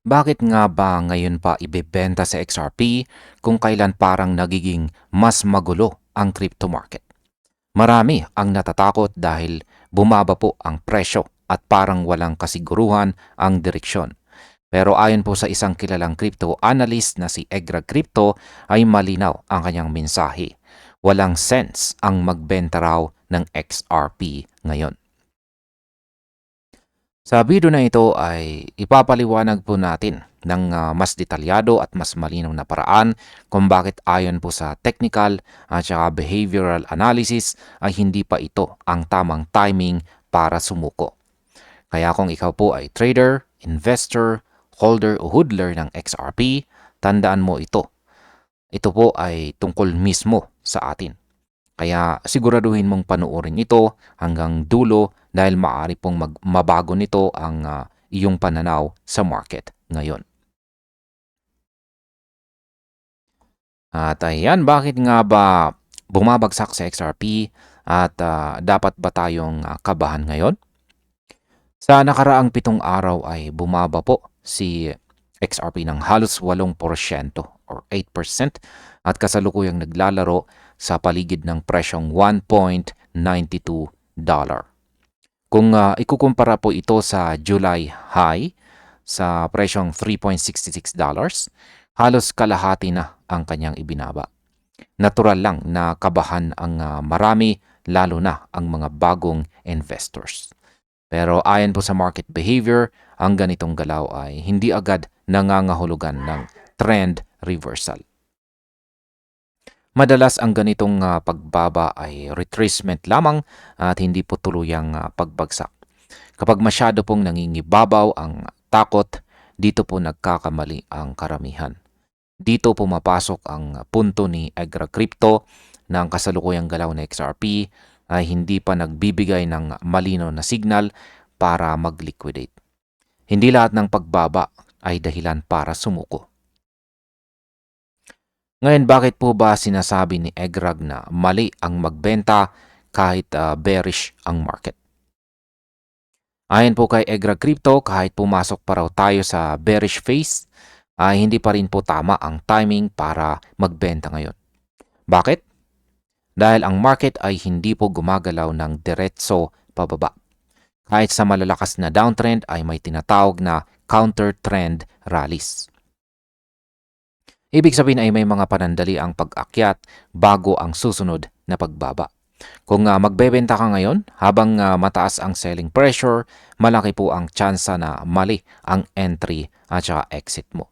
Bakit nga ba ngayon pa ibebenta sa XRP kung kailan parang nagiging mas magulo ang crypto market? Marami ang natatakot dahil bumaba po ang presyo at parang walang kasiguruhan ang direksyon. Pero ayon po sa isang kilalang crypto analyst na si Egra Crypto ay malinaw ang kanyang mensahe. Walang sense ang magbenta raw ng XRP ngayon. Sa video na ito ay ipapaliwanag po natin ng mas detalyado at mas malinaw na paraan kung bakit ayon po sa technical at saka behavioral analysis ay hindi pa ito ang tamang timing para sumuko. Kaya kung ikaw po ay trader, investor, holder o hodler ng XRP, tandaan mo ito. Ito po ay tungkol mismo sa atin. Kaya siguraduhin mong panuorin ito hanggang dulo dahil maaari pong mabago nito ang iyong pananaw sa market ngayon. At ayan, bakit nga ba bumabagsak sa XRP at dapat ba tayong kabahan ngayon? Sa nakaraang 7 araw ay bumaba po si XRP ng halos 8% or 8% at kasalukuyang naglalaro sa paligid ng presyong $1.92. Kung ikukumpara po ito sa July high sa presyong $3.66, halos kalahati na ang kanyang ibinaba. Natural lang na kabahan ang marami, lalo na ang mga bagong investors. Pero ayon po sa market behavior, ang ganitong galaw ay hindi agad nangangahulugan ng trend reversal. Madalas ang ganitong pagbaba ay retracement lamang at hindi po tuluyang pagbagsak. Kapag masyado pong nangingibabaw ang takot, dito po nagkakamali ang karamihan. Dito pumapasok ang punto ni Egra Crypto na ang kasalukuyang galaw na XRP ay hindi pa nagbibigay ng malinaw na signal para mag-liquidate. Hindi lahat ng pagbaba ay dahilan para sumuko. Ngayon, bakit po ba sinasabi ni Egrag na mali ang magbenta kahit bearish ang market? Ayon po kay Egrag Crypto, kahit pumasok pa raw tayo sa bearish phase, ay hindi pa rin po tama ang timing para magbenta ngayon. Bakit? Dahil ang market ay hindi po gumagalaw ng diretso pababa. Kahit sa malalakas na downtrend ay may tinatawag na counter-trend rallies. Ibig sabihin ay may mga panandali ang pag-akyat bago ang susunod na pagbaba. Kung magbebenta ka ngayon habang mataas ang selling pressure, malaki po ang tsansa na mali ang entry at saka exit mo.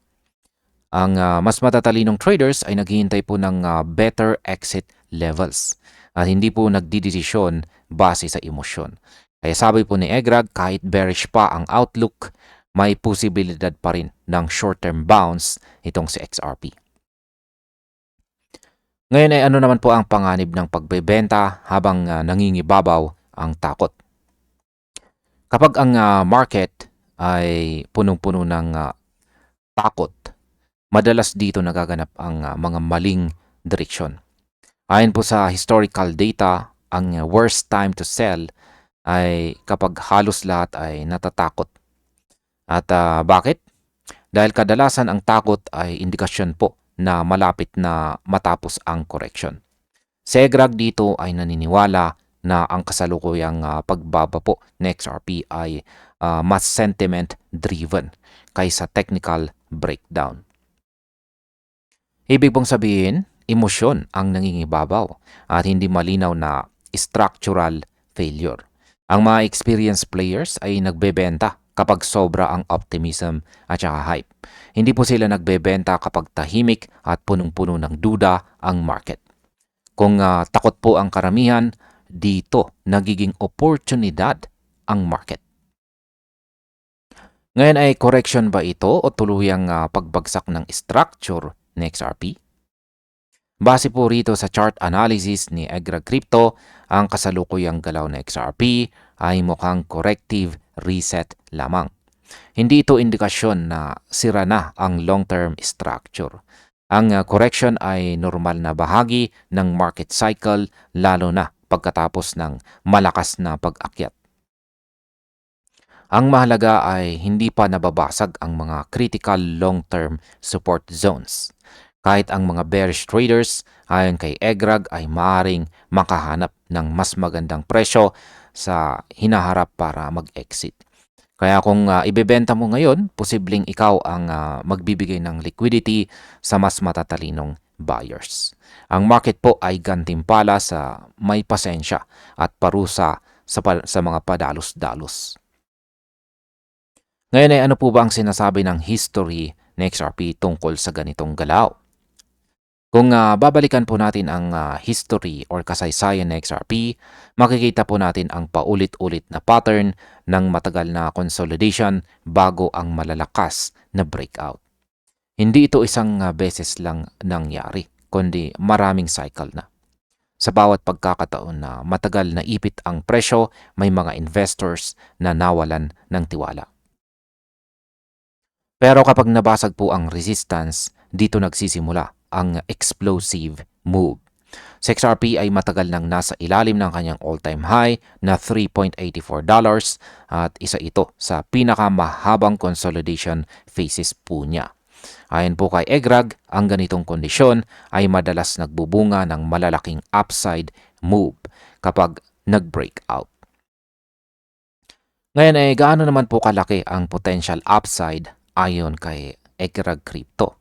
Ang mas matatalinong traders ay naghihintay po ng better exit levels at hindi po nagdidesisyon base sa emosyon. Kaya sabi po ni Egrag, kahit bearish pa ang outlook, may posibilidad pa rin ng short-term bounce itong si XRP. Ngayon ay ano naman po ang panganib ng pagbebenta habang nangingibabaw ang takot? Kapag ang market ay punong-puno ng takot, madalas dito nagaganap ang mga maling direksyon. Ayon po sa historical data, ang worst time to sell ay kapag halos lahat ay natatakot. At bakit? Dahil kadalasan ang takot ay indikasyon po na malapit na matapos ang correction. Segrag dito ay naniniwala na ang kasalukuyang pagbaba po ng XRP ay mas sentiment-driven kaysa technical breakdown. Ibig pong sabihin, emosyon ang nangingibabaw at hindi malinaw na structural failure. Ang mga experienced players ay nagbebenta kapag sobra ang optimism at saka hype. Hindi po sila nagbebenta kapag tahimik at punong-puno ng duda ang market. Kung takot po ang karamihan, dito nagiging oportunidad ang market. Ngayon ay correction ba ito o tuluyang pagbagsak ng structure ng XRP? Base po rito sa chart analysis ni Egra Crypto, ang kasalukuyang galaw na XRP ay mukhang corrective reset lamang. Hindi ito indikasyon na sira na ang long-term structure. Ang correction ay normal na bahagi ng market cycle, lalo na pagkatapos ng malakas na pag-akyat. Ang mahalaga ay hindi pa nababasag ang mga critical long-term support zones. Kahit ang mga bearish traders ayon kay Egrag ay maaring makahanap ng mas magandang presyo sa hinaharap para mag-exit. Kaya kung ibebenta mo ngayon, posibleng ikaw ang magbibigay ng liquidity sa mas matatalinong buyers. Ang market po ay gantimpala sa may pasensya at parusa sa mga padalos-dalos. Ngayon ay ano po ba ang sinasabi ng history ng XRP tungkol sa ganitong galaw? Kung babalikan po natin ang history or kasaysayan ng XRP, makikita po natin ang paulit-ulit na pattern ng matagal na consolidation bago ang malalakas na breakout. Hindi ito isang beses lang nangyari, kundi maraming cycle na. Sa bawat pagkakataon na matagal na ipit ang presyo, may mga investors na nawalan ng tiwala. Pero kapag nabasag po ang resistance, dito nagsisimula ang explosive move. Sa XRP ay matagal nang nasa ilalim ng kanyang all-time high na $3.84 at isa ito sa pinakamahabang consolidation phases po niya. Ayon po kay Egrag, ang ganitong kondisyon ay madalas nagbubunga ng malalaking upside move kapag nag-breakout. Ngayon ay gaano naman po kalaki ang potential upside ayon kay Egrag Crypto?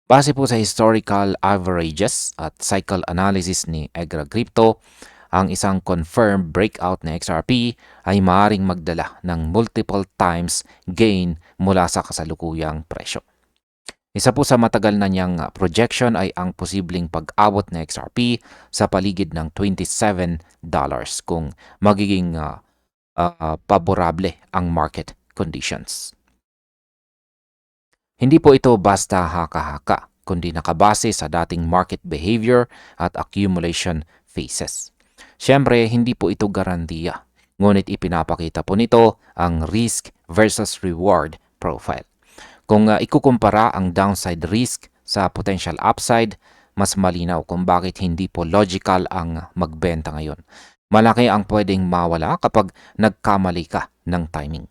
Base po sa historical averages at cycle analysis ni Egrag Crypto, ang isang confirmed breakout na XRP ay maaaring magdala ng multiple times gain mula sa kasalukuyang presyo. Isa po sa matagal na niyang projection ay ang posibleng pag-abot na XRP sa paligid ng $27 kung magiging paborable ang market conditions. Hindi po ito basta haka-haka, kundi nakabase sa dating market behavior at accumulation phases. Siyempre, hindi po ito garantiya, ngunit ipinapakita po nito ang risk versus reward profile. Kung ikukumpara ang downside risk sa potential upside, mas malinaw kung bakit hindi po logical ang magbenta ngayon. Malaki ang pwedeng mawala kapag nagkamali ka ng timing.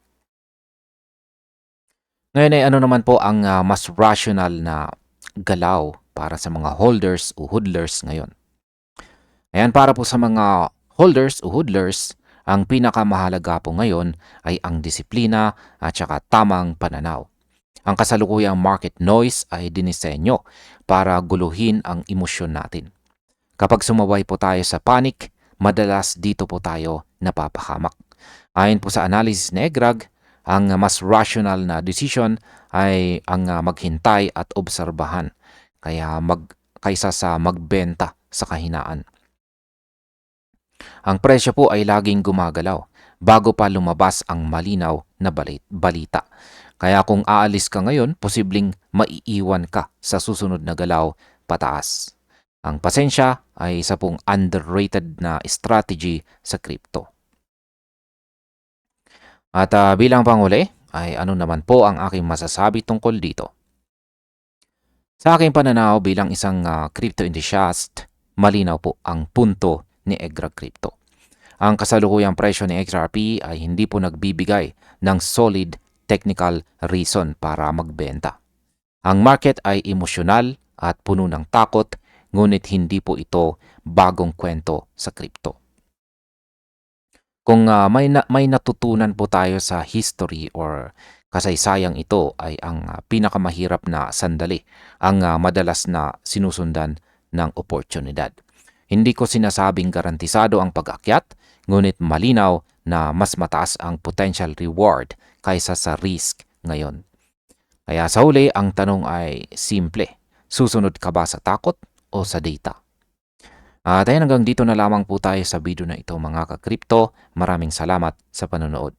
Ngayon ay ano naman po ang mas rational na galaw para sa mga holders o hodlers ngayon? Ayan, para po sa mga holders o hodlers, ang pinakamahalaga po ngayon ay ang disiplina at saka tamang pananaw. Ang kasalukuyang market noise ay dinisenyo para guluhin ang emosyon natin. Kapag sumabay po tayo sa panic, madalas dito po tayo napapahamak. Ayon po sa analysis ni Egrag, ang mas rational na decision ay ang maghintay at obserbahan kaysa sa magbenta sa kahinaan. Ang presyo po ay laging gumagalaw bago pa lumabas ang malinaw na balita. Kaya kung aalis ka ngayon, posibleng maiiwan ka sa susunod na galaw pataas. Ang pasensya ay isa pong underrated na strategy sa crypto. At bilang panghuli, ay ano naman po ang aking masasabi tungkol dito? Sa aking pananaw bilang isang crypto enthusiast, malinaw po ang punto ni Egrag Crypto. Ang kasalukuyang presyo ni XRP ay hindi po nagbibigay ng solid technical reason para magbenta. Ang market ay emosyonal at puno ng takot, ngunit hindi po ito bagong kwento sa crypto. Kung may natutunan po tayo sa history or kasaysayang ito ay ang pinakamahirap na sandali, ang madalas na sinusundan ng oportunidad. Hindi ko sinasabing garantisado ang pag-akyat, ngunit malinaw na mas mataas ang potential reward kaysa sa risk ngayon. Kaya sa huli, ang tanong ay simple. Susunod ka ba sa takot o sa data? At hanggang dito na lamang po tayo sa video na ito mga ka-crypto. Maraming salamat sa panonood.